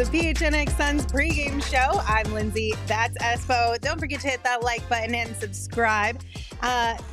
PHNX Suns pregame show. I'm Lindsay. That's Espo. Don't forget to hit that like button and subscribe.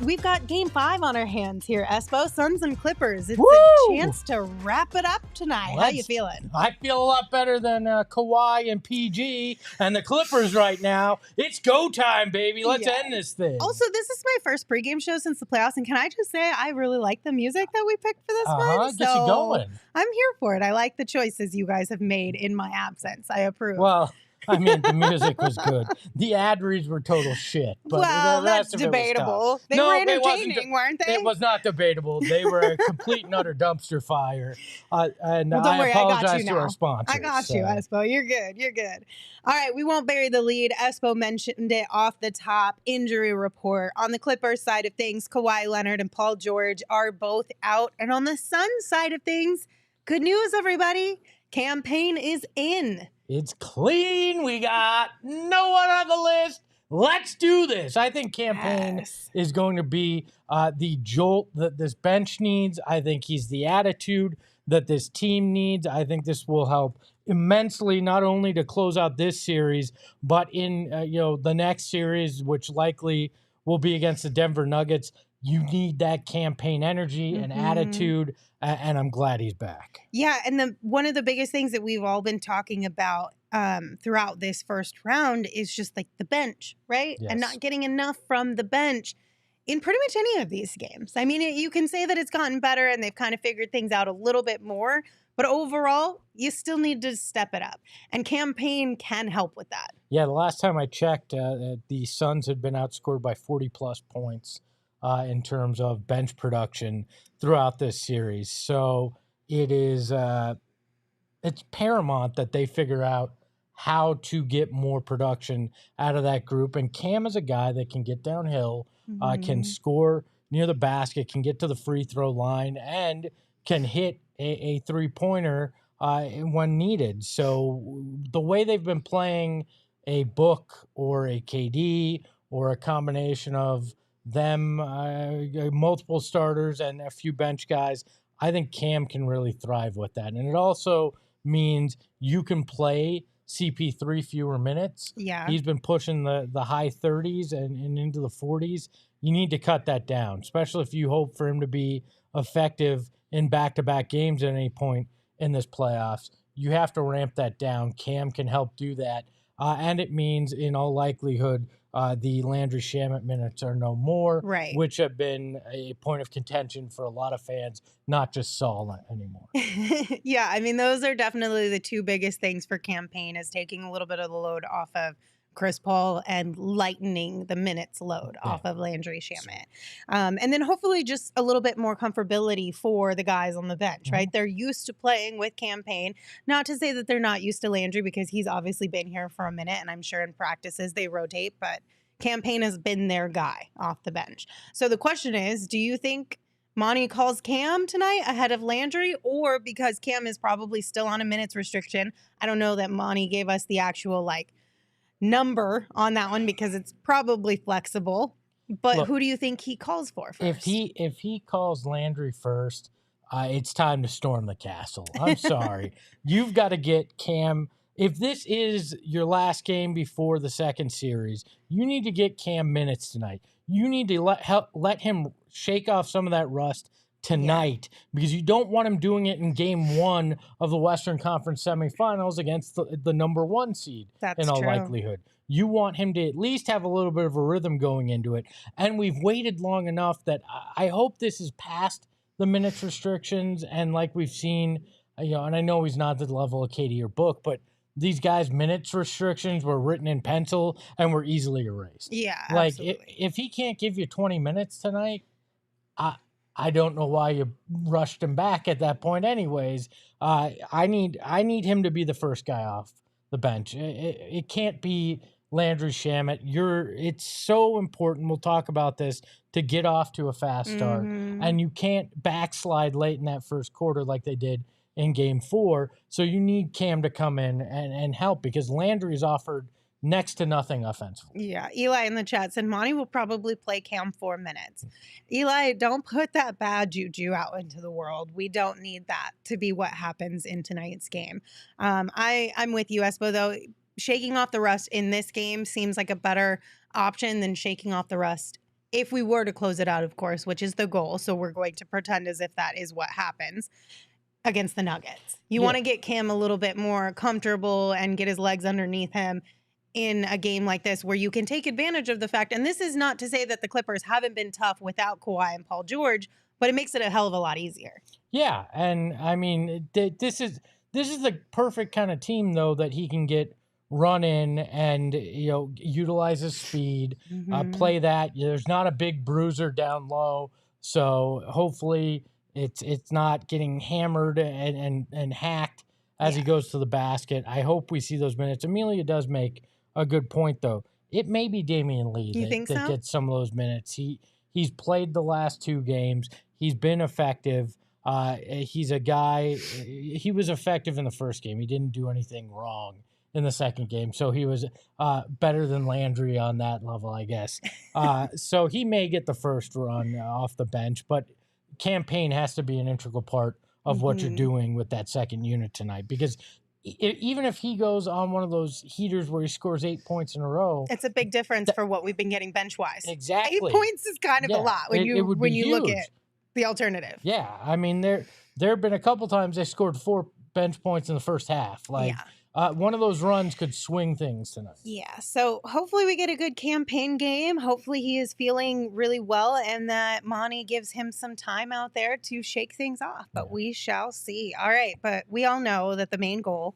We've got Game 5 on our hands here, Espo. Suns and Clippers. It's a chance to wrap it up tonight. How you feeling? I feel a lot better than Kawhi and PG and the Clippers right now. It's go time, baby. Let's end this thing. Also, this is my first pregame show since the playoffs, and can I just say I really like the music that we picked for this one. Gets you going. I'm here for it. I like the choices you guys have made in my absence. I approve. Well, I mean, the music was good. The ad reads were total shit. But well, the rest that's of it was debatable. tough. They were entertaining, weren't they? It was not debatable. They were a complete and utter dumpster fire. And well, don't worry, apologize to our sponsors. I got you, Espo. You're good. You're good. All right, we won't bury the lead. Espo mentioned it off the top. Injury report. On the Clippers side of things, Kawhi Leonard and Paul George are both out. And on the Suns side of things, good news, everybody. Cam Payne is in. It's clean. We got no one on the list. Let's do this. I think Cam Payne is going to be the jolt that this bench needs. I think he's the attitude that this team needs. I think this will help immensely, not only to close out this series, but in the next series, which likely will be against the Denver Nuggets. You need that Cam Payne energy and attitude, and I'm glad he's back. Yeah, and one of the biggest things that we've all been talking about throughout this first round is just like the bench, right? Yes. And not getting enough from the bench in pretty much any of these games. I mean, you can say that it's gotten better and they've kind of figured things out a little bit more, but overall, you still need to step it up. And Cam Payne can help with that. Yeah, the last time I checked, the Suns had been outscored by 40-plus points in terms of bench production throughout this series. So it is it's paramount that they figure out how to get more production out of that group. And Cam is a guy that can get downhill, can score near the basket, can get to the free throw line, and can hit a three-pointer when needed. So the way they've been playing a Book or a KD or a combination of them, multiple starters and a few bench guys, I think Cam can really thrive with that. And it also means you can play CP3 fewer minutes. Yeah. He's been pushing the high 30s and into the 40s. You need to cut that down, especially if you hope for him to be effective in back-to-back games at any point in this playoffs. You have to ramp that down. Cam can help do that. And it means, in all likelihood, the Landry Shamet minutes are no more, right? Which have been a point of contention for a lot of fans, not just Saul anymore. Yeah, I mean, those are definitely the two biggest things for Cam Payne, is taking a little bit of the load off of Chris Paul and lightening the minutes load off of Landry Shamet. And then hopefully just a little bit more comfortability for the guys on the bench, right? They're used to playing with Cam Payne. Not to say that they're not used to Landry, because he's obviously been here for a minute, and I'm sure in practices they rotate, but Cam Payne has been their guy off the bench. So the question is, do you think Monty calls Cam tonight ahead of Landry, or because Cam is probably still on a minutes restriction? I don't know that Monty gave us the actual number on that one, because it's probably flexible. But look, who do you think he calls for first? If he calls Landry first, it's time to storm the castle. I'm sorry. You've got to get Cam. If this is your last game before the second series, you need to get Cam minutes tonight. You need to let him shake off some of that rust tonight, because you don't want him doing it in game 1 of the Western Conference semifinals against the number 1 seed. That's in all true. likelihood. You want him to at least have a little bit of a rhythm going into it. And we've waited long enough that I hope this is past the minutes restrictions. And like we've seen, and I know he's not at the level of KD or Book, but these guys' minutes restrictions were written in pencil and were easily erased. Yeah, if he can't give you 20 minutes tonight, I don't know why you rushed him back at that point anyways. I need him to be the first guy off the bench. It can't be Landry Shamet. It's so important, we'll talk about this, to get off to a fast start. And you can't backslide late in that first quarter like they did in game 4. So you need Cam to come in and help, because Landry's offered next to nothing offensively. Yeah, Eli in the chat said Monty will probably play Cam 4 minutes. Eli, don't put that bad juju out into the world. We don't need that to be what happens in tonight's game. I'm with you, Espo, though. Shaking off the rust in this game seems like a better option than shaking off the rust if we were to close it out, of course, which is the goal. So we're going to pretend as if that is what happens against the Nuggets. You want to get Cam a little bit more comfortable and get his legs underneath him in a game like this where you can take advantage of the fact, and this is not to say that the Clippers haven't been tough without Kawhi and Paul George, but it makes it a hell of a lot easier. Yeah, and I mean, this is the perfect kind of team, though, that he can get run in and, utilize his speed, play that. There's not a big bruiser down low, so hopefully it's not getting hammered and hacked as he goes to the basket. I hope we see those minutes. Amelia does make a good point, though. It may be Damian Lee that gets some of those minutes. He's played the last 2 games. He's been effective. He's a guy. He was effective in the first game. He didn't do anything wrong in the second game, so he was better than Landry on that level, I guess. So he may get the first run off the bench, but Cam Payne has to be an integral part of what you're doing with that second unit tonight, because even if he goes on one of those heaters where he scores 8 points in a row, it's a big difference for what we've been getting bench wise. Exactly, 8 points is kind of a lot when you look at the alternative. Yeah, I mean there have been a couple times they scored 4 bench points in the first half. One of those runs could swing things tonight. Yeah, so hopefully we get a good Cam Payne game. Hopefully he is feeling really well and that Monty gives him some time out there to shake things off. But we shall see. All right, but we all know that the main goal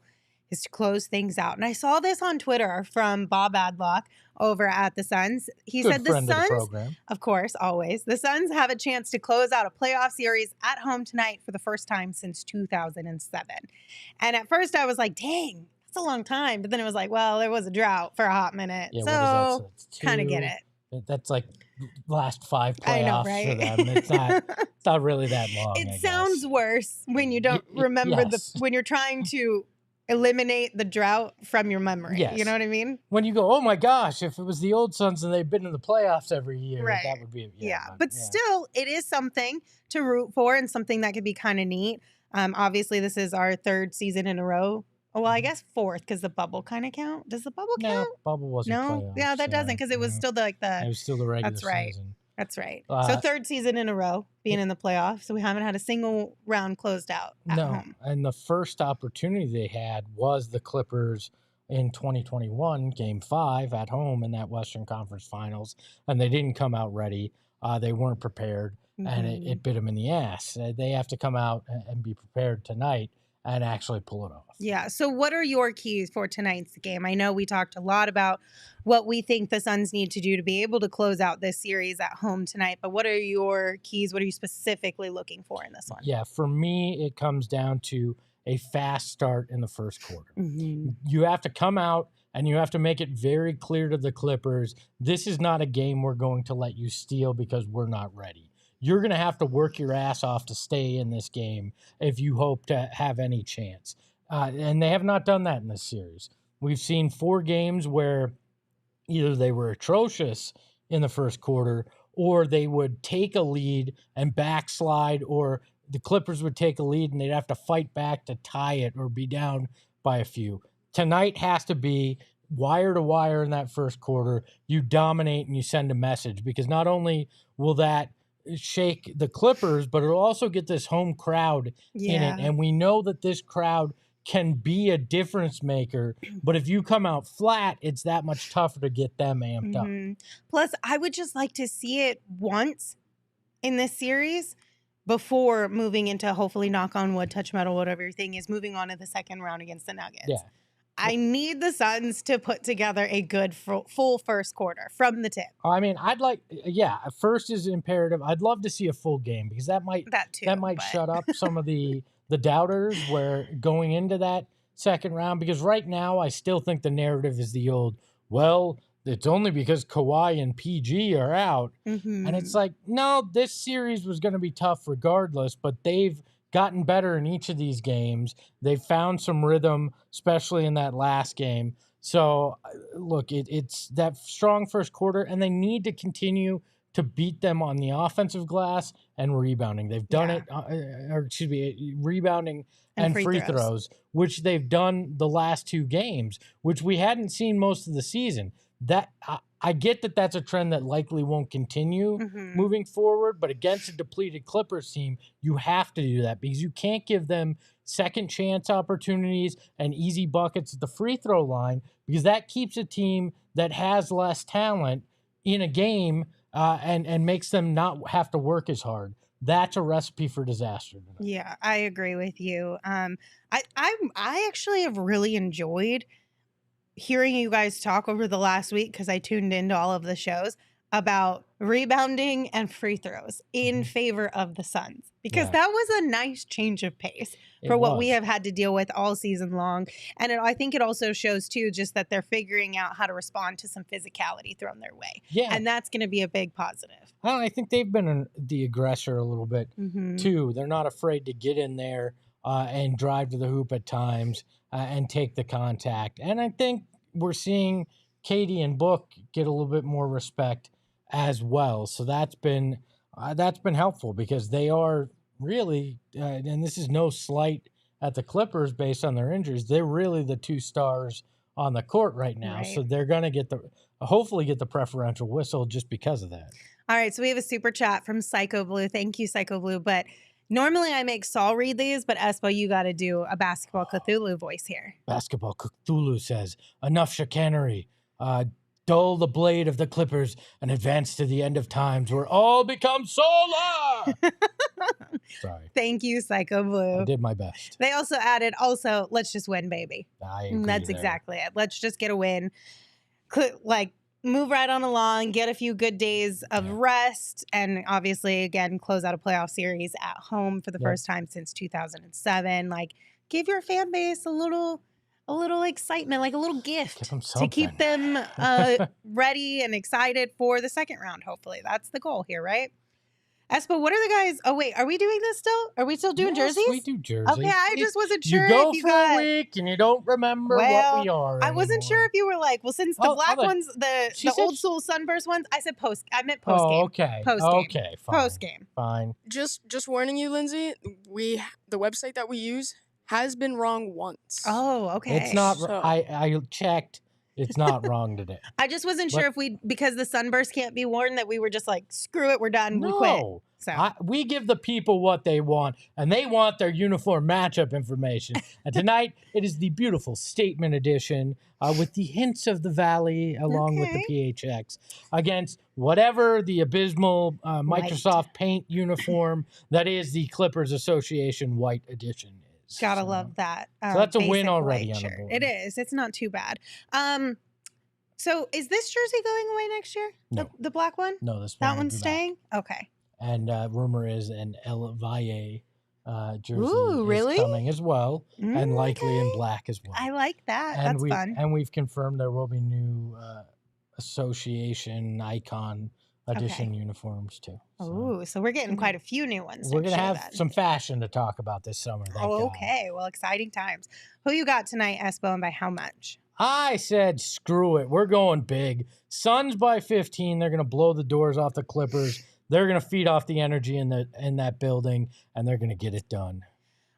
is to close things out. And I saw this on Twitter from Bob Adlock over at the Suns. He said the Suns, of course, always, the Suns have a chance to close out a playoff series at home tonight for the first time since 2007. And at first I was like, dang, that's a long time. But then it was like, well, there was a drought for a hot minute. Yeah, so kind of get it. That's like last 5 playoffs I know, right? for them. It's not really that long. It sounds worse when you don't remember when you're trying to eliminate the drought from your memory. Yes. You know what I mean? When you go, oh my gosh, if it was the old Suns and they've been in the playoffs every year, that would be but still, it is something to root for and something that could be kind of neat. Obviously, this is our 3rd season in a row. Well, I guess 4th because the bubble kind of count. Does the bubble count? No, bubble wasn't. No, playoffs, that doesn't because it was still it was still the regular season. That's right. So 3rd season in a row being in the playoffs. So we haven't had a single round closed out at home. And the first opportunity they had was the Clippers in 2021, Game 5 at home in that Western Conference Finals, and they didn't come out ready. They weren't prepared, and it bit them in the ass. They have to come out and be prepared tonight and actually pull it off. Yeah. So what are your keys for tonight's game? I know we talked a lot about what we think the Suns need to do to be able to close out this series at home tonight, but what are your keys? What are you specifically looking for in this one? Yeah, for me, it comes down to a fast start in the first quarter. You have to come out and you have to make it very clear to the Clippers, this is not a game we're going to let you steal because we're not ready. You're going to have to work your ass off to stay in this game if you hope to have any chance. And they have not done that in this series. We've seen 4 games where either they were atrocious in the first quarter or they would take a lead and backslide, or the Clippers would take a lead and they'd have to fight back to tie it or be down by a few. Tonight has to be wire to wire in that first quarter. You dominate and you send a message, because not only will that shake the Clippers, but it'll also get this home crowd in it. And we know that this crowd can be a difference maker, but if you come out flat, it's that much tougher to get them amped up. Plus, I would just like to see it once in this series before moving into, hopefully, knock on wood, touch metal, whatever your thing is, moving on to the second round against the Nuggets. Yeah. I need the Suns to put together a good full first quarter from the tip. I mean, first is imperative. I'd love to see a full game, because that might shut up some of the doubters where going into that second round, because right now I still think the narrative is the old, well, it's only because Kawhi and PG are out. And it's like, no, this series was going to be tough regardless, but they've gotten better in each of these games. They've found some rhythm, especially in that last game. So, look, it's that strong first quarter, and they need to continue to beat them on the offensive glass and rebounding. They've done it, rebounding and free throws, which they've done the last 2 games, which we hadn't seen most of the season. That I get that that's a trend that likely won't continue moving forward, but against a depleted Clippers team, you have to do that because you can't give them second chance opportunities and easy buckets at the free throw line because that keeps a team that has less talent in a game and makes them not have to work as hard. That's a recipe for disaster tonight. Yeah, I agree with you. I actually have really enjoyed hearing you guys talk over the last week because I tuned into all of the shows about rebounding and free throws in favor of the Suns because that was a nice change of pace for what we have had to deal with all season long. And I think it also shows too just that they're figuring out how to respond to some physicality thrown their way. Yeah. And that's going to be a big positive. I think they've been the aggressor a little bit too. They're not afraid to get in there and drive to the hoop at times and take the contact. And I think we're seeing Katie and Book get a little bit more respect as well. So that's been helpful because they are really, and this is no slight at the Clippers based on their injuries, they're really the 2 stars on the court right now. Right. So they're going to hopefully get the preferential whistle just because of that. All right. So we have a super chat from Psycho Blue. Thank you, Psycho Blue. But normally I make Saul read these, but Espo, you got to do a Basketball Cthulhu voice here. Basketball Cthulhu says, enough chicanery. Dull the blade of the Clippers and advance to the end of times where all becomes solar. Sorry. Thank you, Psycho Blue. I did my best. They also added, let's just win, baby. I agree. That's exactly it. Let's just get a win. Move right on along, get a few good days of rest, and obviously, again, close out a playoff series at home for the first time since 2007. Give your fan base a little excitement, like a little gift to keep them ready and excited for the second round, hopefully. That's the goal here, right? Espo, what are the guys? Oh, wait, are we doing this still? Are we still doing jerseys? We do jerseys. Okay, I just wasn't sure. You go for a week and you don't remember what we are. I wasn't sure if you were since the black ones, the old school Sunburst ones, I meant post game. Oh, okay. Post-game. Okay, fine. Post game. Fine. Just warning you, Lindsay, the website that we use has been wrong once. Oh, okay. It's not. So. I checked. It's not wrong today. I just wasn't sure if because the Sunburst can't be worn, that we were just screw it, we're done, we quit. So we give the people what they want, and they want their uniform matchup information. And tonight, it is the beautiful statement edition with the hints of the Valley along with the PHX against whatever the abysmal Microsoft Paint uniform that is the Clippers Association white edition. Gotta love that. So that's a win already on the board. It is. It's not too bad. So is this jersey going away next year? No. The black one? No, this one. That one's staying? Back. Okay. And rumor is an El Valle jersey really? is coming as well, and likely in black as well. I like that. And that's fun. And we've confirmed there will be new association icon edition uniforms too. So we're getting quite a few new ones. We're going to have some fashion to talk about this summer. Okay. Well, exciting times. Who you got tonight, Espo, and by how much? I said, screw it. We're going big. Suns by 15. They're going to blow the doors off the Clippers. They're going to feed off the energy in that building, and they're going to get it done.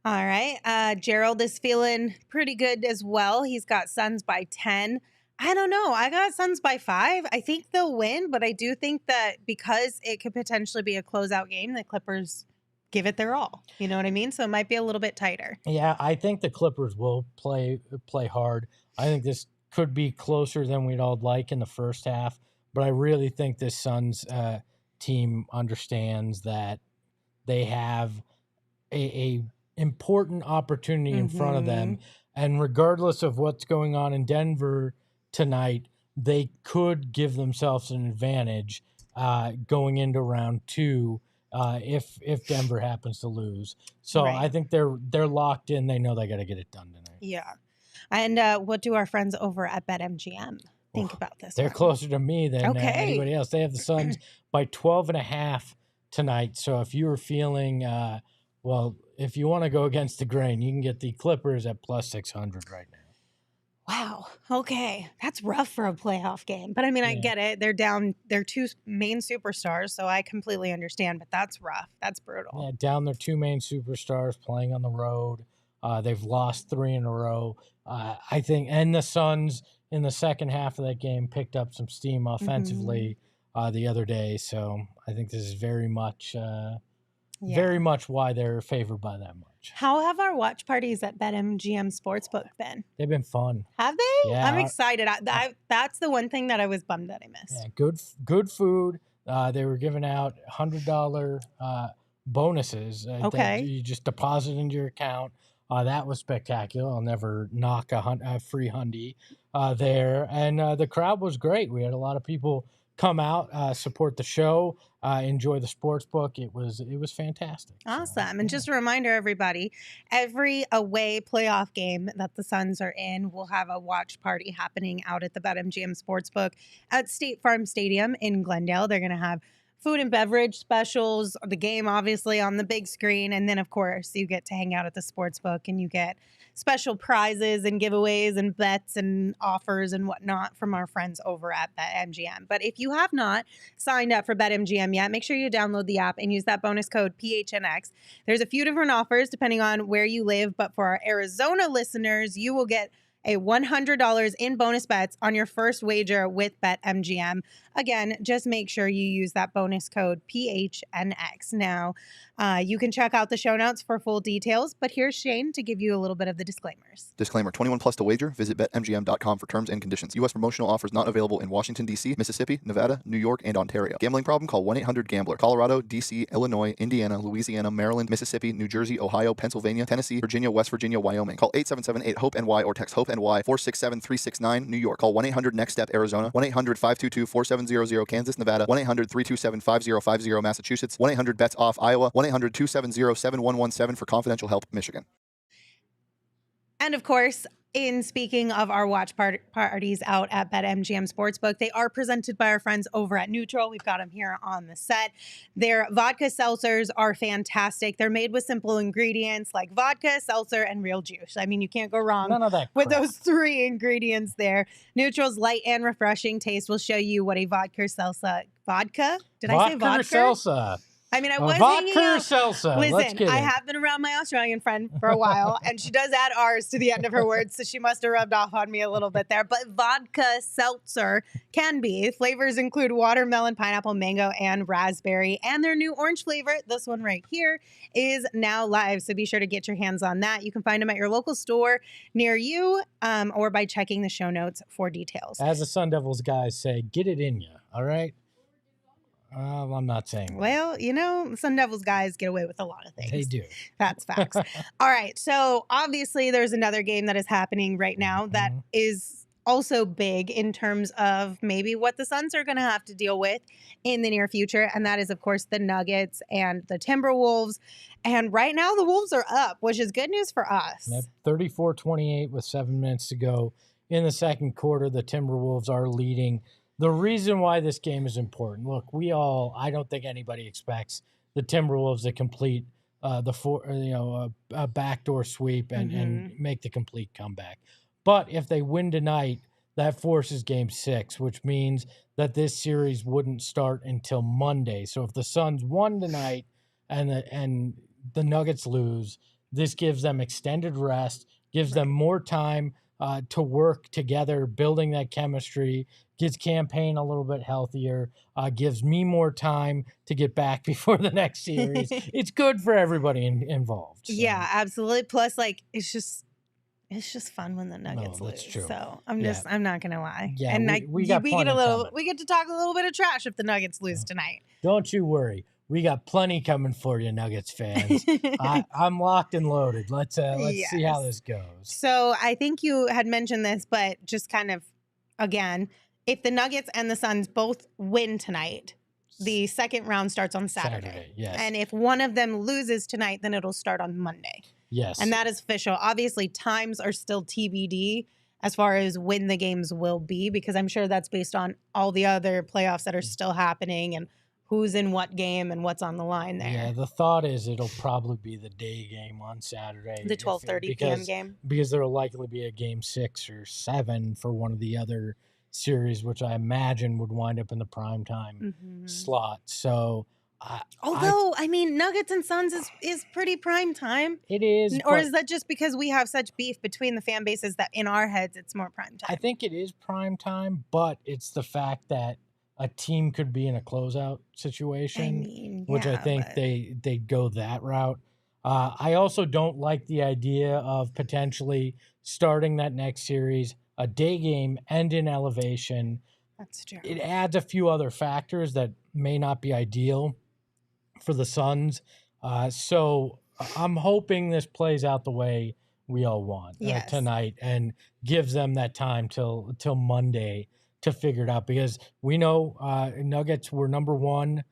All right. Gerald is feeling pretty good as well. He's got Suns by 10. I don't know. I got Suns by 5. I think they'll win, but I do think that because it could potentially be a closeout game, the Clippers give it their all. You know what I mean? So it might be a little bit tighter. Yeah, I think the Clippers will play hard. I think this could be closer than we'd all like in the first half, but I really think this Suns team understands that they have a important opportunity in front of them, and regardless of what's going on in Denver tonight, they could give themselves an advantage going into round 2 if Denver happens to lose. So I think they're locked in. They know they got to get it done tonight. Yeah. And what do our friends over at BetMGM think about this? They're closer to me than anybody else. They have the Suns by 12.5 tonight. So if you were feeling, if you want to go against the grain, you can get the Clippers at plus 600 right now. Wow. Okay. That's rough for a playoff game. But I mean, I Yeah. get it. They're down their two main superstars, so I completely understand. But that's rough. That's brutal. Yeah, down their two main superstars playing on the road. They've lost 3 in a row. I think, and the Suns in the second half of that game picked up some steam offensively the other day. So I think this is very much why they're favored by that much. How have our watch parties at BetMGM Sportsbook been? They've been fun. Have they? Yeah, I'm excited. That's the one thing that I was bummed that I missed. Yeah, good food. They were giving out $100 bonuses. That you just deposit into your account. That was spectacular. I'll never knock a free hundy there. And the crowd was great. We had a lot of people come out, support the show, enjoy the sports book. It was fantastic. Awesome. So, and just a reminder, everybody, every away playoff game that the Suns are in will have a watch party happening out at the BetMGM Sportsbook at State Farm Stadium in Glendale. They're going to have food and beverage specials, the game obviously on the big screen, and then of course you get to hang out at the sportsbook and you get special prizes and giveaways and bets and offers and whatnot from our friends over at BetMGM. But if you have not signed up for BetMGM yet, make sure you download the app and use that bonus code PHNX. There's a few different offers depending on where you live, but for our Arizona listeners, you will get a $100 in bonus bets on your first wager with BetMGM. Again, just make sure you use that bonus code PHNX. Now, you can check out the show notes for full details, but here's Shane to give you a little bit of the disclaimers. Disclaimer, 21 plus to wager. Visit BetMGM.com for terms and conditions. U.S. promotional offers not available in Washington, D.C., Mississippi, Nevada, New York, and Ontario. Gambling problem? Call 1-800-GAMBLER. Colorado, D.C., Illinois, Indiana, Louisiana, Maryland, Mississippi, New Jersey, Ohio, Pennsylvania, Tennessee, Virginia, West Virginia, Wyoming. Call 877-8-HOPE-NY or text HOPE-NY 467-369, New York. Call 1-800-NEXT-STEP, Arizona. 1-800-522-4700, Kansas, Nevada. 1-800-327-5050, Massachusetts. 1-800-BETS-OFF, Iowa. 1-800-270-7117 for confidential help, Michigan. And of course, in speaking of our watch parties out at BetMGM Sportsbook, they are presented by our friends over at Neutral. We've got them here on the set. Their vodka seltzers are fantastic. They're made with simple ingredients like vodka, seltzer, and real juice. I mean, you can't go wrong with those 3 ingredients there. Neutral's light and refreshing taste will show you what a vodka salsa... Vodka? Did I say vodka? Salsa. I mean, I was vodka or salsa. Listen, I have been around my Australian friend for a while, and she does add R's to the end of her words, so she must have rubbed off on me a little bit there. But vodka seltzer can be. Flavors include watermelon, pineapple, mango, and raspberry. And their new orange flavor, this one right here, is now live. So be sure to get your hands on that. You can find them at your local store near you or by checking the show notes for details. As the Sun Devils guys say, get it in you, all right? I'm not saying that. Well, you know, Sun Devils guys get away with a lot of things. They do. That's facts. All right. So obviously there's another game that is happening right now that is also big in terms of maybe what the Suns are going to have to deal with in the near future. And that is, of course, the Nuggets and the Timberwolves. And right now the Wolves are up, which is good news for us. Yep, 34-28 with 7 minutes to go in the second quarter. The Timberwolves are leading. The reason why this game is important, look, I don't think anybody expects the Timberwolves to complete a backdoor sweep and make the complete comeback. But if they win tonight, that forces Game 6, which means that this series wouldn't start until Monday. So if the Suns won tonight and the Nuggets lose, this gives them extended rest, gives them more time to work together, building that chemistry, gives Cam Payne a little bit healthier, gives me more time to get back before the next series. It's good for everybody involved. So. Yeah, absolutely. Plus, like, it's just fun when the Nuggets lose. True. So I'm not gonna lie. Yeah, and we get to talk a little bit of trash if the Nuggets lose tonight. Don't you worry. We got plenty coming for you, Nuggets fans. I'm locked and loaded. Let's see how this goes. So I think you had mentioned this, but just kind of, again, if the Nuggets and the Suns both win tonight, the second round starts on Saturday. Yes. And if one of them loses tonight, then it'll start on Monday. Yes. And that is official. Obviously, times are still TBD as far as when the games will be, because I'm sure that's based on all the other playoffs that are still happening and who's in what game and what's on the line there. Yeah, the thought is it'll probably be the day game on Saturday. The 12:30 p.m. game. Because there will likely be a game 6 or 7 for one of the other series, which I imagine would wind up in the primetime slot. So, although, I mean, Nuggets and Suns is pretty prime time. It is. Or is that just because we have such beef between the fan bases that in our heads it's more prime time? I think it is prime time, but it's the fact that a team could be in a closeout situation, which I think they go that route. I also don't like the idea of potentially starting that next series, a day game and in elevation. That's true. It adds a few other factors that may not be ideal for the Suns. So I'm hoping this plays out the way we all want tonight and gives them that time till Monday to figure it out, because we know Nuggets were number 1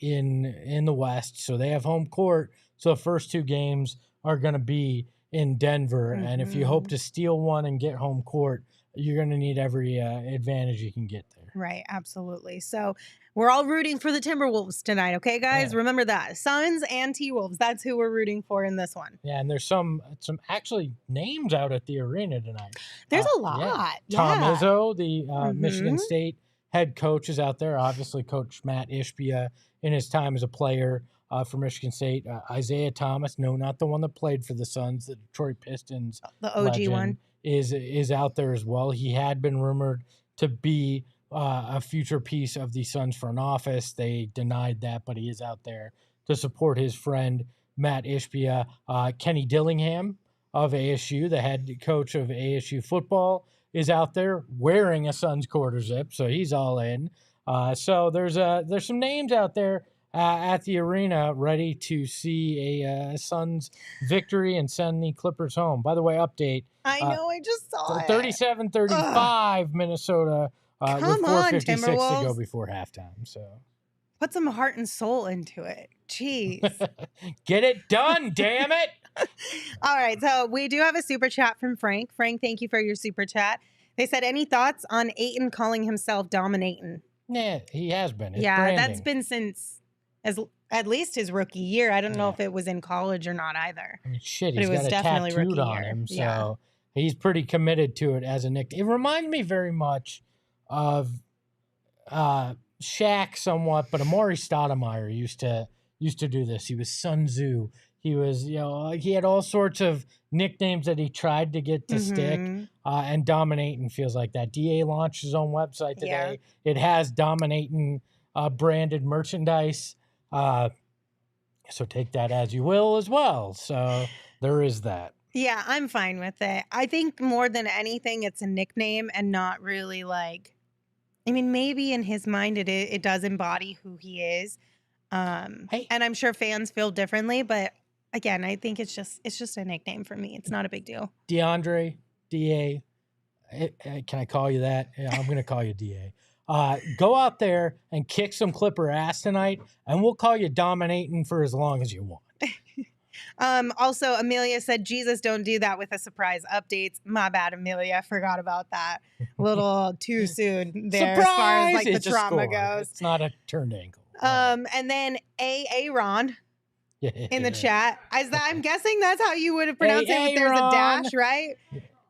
in the West, so they have home court. So the first 2 games are going to be in Denver, and if you hope to steal one and get home court, you're going to need every advantage you can get there. Right, absolutely. So we're all rooting for the Timberwolves tonight, okay, guys? Yeah. Remember that. Suns and T-Wolves, that's who we're rooting for in this one. Yeah, and there's some actually names out at the arena tonight. There's a lot. Yeah. Tom Izzo, the Michigan State head coach, is out there. Obviously, Coach Matt Ishbia in his time as a player for Michigan State. Isaiah Thomas, no, not the one that played for the Suns, the Detroit Pistons. The OG one. Is out there as well. He had been rumored to be a future piece of the Suns front office. They denied that, but he is out there to support his friend Matt Ishbia. Kenny Dillingham of ASU, the head coach of ASU football, is out there wearing a Suns quarter zip, so he's all in. So there's some names out there at the arena ready to see a Suns victory and send the Clippers home. By the way, update. I know, I just saw it. 37-35 Minnesota with 4:56 to go before halftime. So put some heart and soul into it. Jeez. Get it done, damn it. All right, so we do have a super chat from Frank. Frank, thank you for your super chat. They said, any thoughts on Ayton calling himself dominating? Nah, he has been. It's branding. branding. That's been since at least his rookie year. I don't know if it was in college or not either. I mean, shit, but he's it was got it definitely tattooed rookie on year. him, so he's pretty committed to it as a nickname. It reminds me very much of Shaq somewhat, but Amari Stoudemire used to do this. He was Sun Tzu. He was, he had all sorts of nicknames that he tried to get to stick, and Dominating feels like that. DA launched his own website today. Yeah. It has Dominating branded merchandise. So take that as you will as well. So there is that. Yeah, I'm fine with it. I think more than anything, it's a nickname and not really like, I mean, maybe in his mind it does embody who he is. And I'm sure fans feel differently, but again, I think it's just a nickname for me. It's not a big deal. DeAndre, DA, can I call you that? Yeah, I'm going to call you DA. Go out there and kick some Clipper ass tonight, and we'll call you Dominating for as long as you want. Also, Amelia said, Jesus, don't do that with a surprise updates. My bad, Amelia. Forgot about that. A little too soon there Surprise! As far as like It's the a trauma score. goes. It's not a turned ankle. And then Aaron in the chat. I'm guessing that's how you would have pronounced it. There's a dash, right?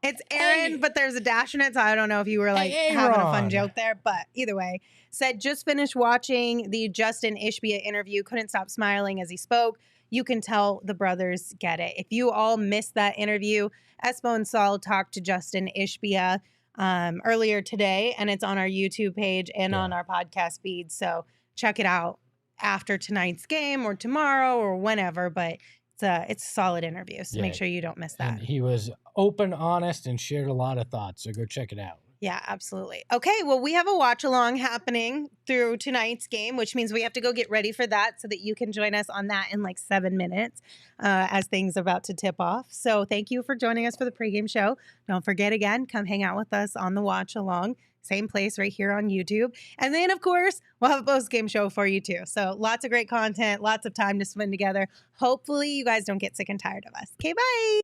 It's Aaron, but there's a dash in it, so I don't know if you were like having a fun joke there. But either way, said just finished watching the Justin Ishbia interview. Couldn't stop smiling as he spoke. You can tell the brothers get it. If you all missed that interview, Espo and Saul talked to Justin Ishbia earlier today, and it's on our YouTube page and on our podcast feed. So check it out after tonight's game or tomorrow or whenever. But it's a solid interview, so make sure you don't miss that. And he was open, honest, and shared a lot of thoughts, so go check it out. Yeah, absolutely. Okay, well, we have a watch-along happening through tonight's game, which means we have to go get ready for that so that you can join us on that in like 7 minutes as things are about to tip off. So thank you for joining us for the pregame show. Don't forget, again, come hang out with us on the watch-along. Same place right here on YouTube. And then, of course, we'll have a post-game show for you, too. So lots of great content, lots of time to spend together. Hopefully, you guys don't get sick and tired of us. Okay, bye.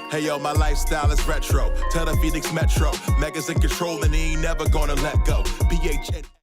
Hey yo, my lifestyle is retro. Tell the Phoenix Metro. Megas in control and he ain't never gonna let go. PHNX.